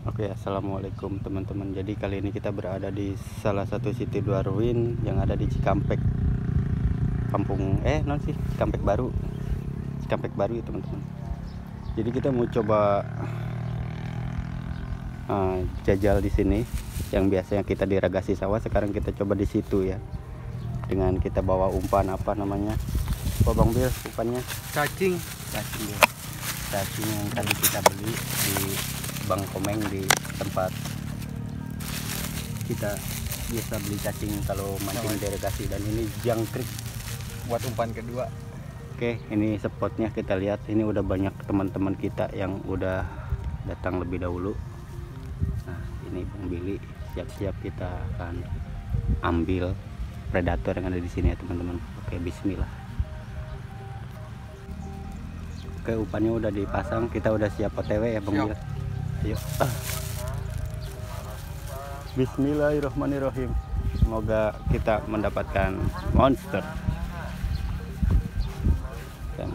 Oke, assalamualaikum teman-teman. Jadi kali ini kita berada di salah satu City 2 Ruin yang ada di Cikampek, kampung non sih Cikampek Baru, Cikampek Baru ya teman-teman. Jadi kita mau coba jajal di sini. Yang biasanya kita di Ragasi Sawah, sekarang kita coba di situ ya. Dengan kita bawa umpan apa namanya? Apa Bang Bil umpannya? Cacing Ya. Cacing yang tadi kita beli di Bang Komeng di tempat kita biasa beli cacing kalau mancing delegasi. Dan ini jangkrik buat umpan kedua. Oke, ini spotnya kita lihat. Ini udah banyak teman-teman kita yang udah datang lebih dahulu. Nah, ini Bang Billy siap-siap kita akan ambil predator yang ada di sini ya teman-teman. Oke, bismillah. Oke, umpannya udah dipasang, kita udah siap OTW ya Bang Billy. Ayo. Bismillahirrahmanirrahim. Semoga kita mendapatkan monster. Dan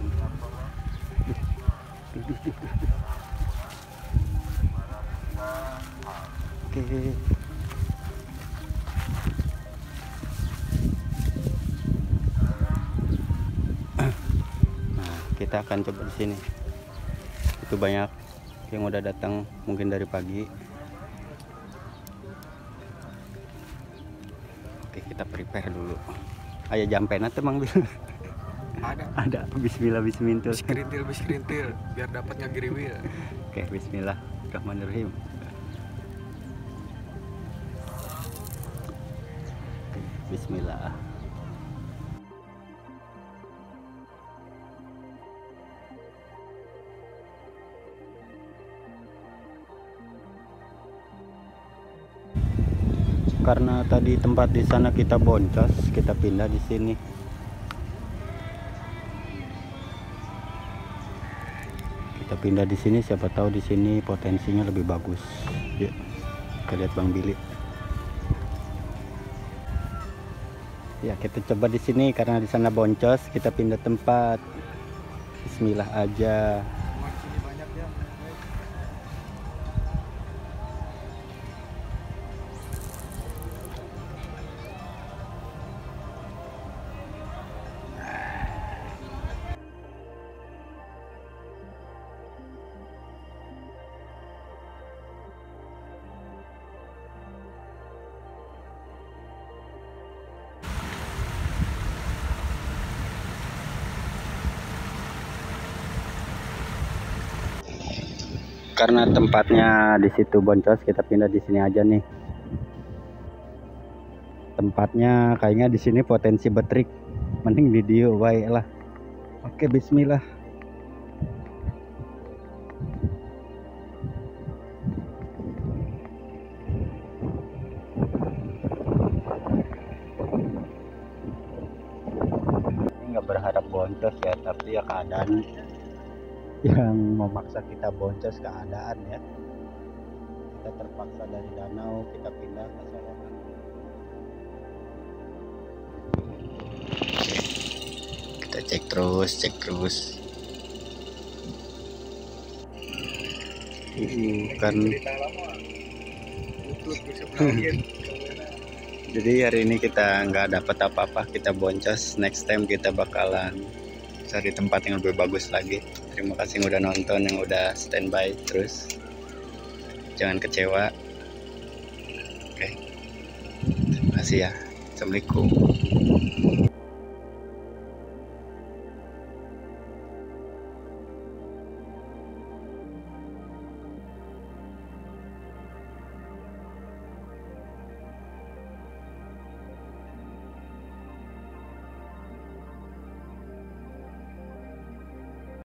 oke. Nah, kita akan coba di sini. Itu banyak yang udah datang mungkin dari pagi. Oke, kita prepare dulu. Ayo jampen atau Mang Bil? Ada. Bismillah bismintul. Bis kerintil biar dapatnya geriwil. Oke, bismillahirrahmanirrahim. Oke, bismillah. Karena tadi tempat di sana kita boncos, kita pindah di sini. Kita pindah di sini, siapa tahu di sini potensinya lebih bagus. Ya, kita lihat Bang Billy. Ya, kita coba di sini karena di sana boncos, kita pindah tempat. Bismillah aja. Karena tempatnya di situ boncos, kita pindah di sini aja nih. Tempatnya kayaknya di sini potensi betrik, mending di dia wae lah. Oke, bismillah. Ini nggak berharap boncos ya, tapi ya keadaan yang memaksa kita boncos, keadaan ya. Kita terpaksa dari danau kita pindah ke sawangan. Kita cek terus. Kan jadi hari ini kita nggak dapat apa-apa, kita boncos. Next time kita bakalan cari tempat yang lebih bagus lagi. Terima kasih yang udah nonton, yang udah standby terus. Jangan kecewa. Oke. Terima kasih ya. Assalamualaikum.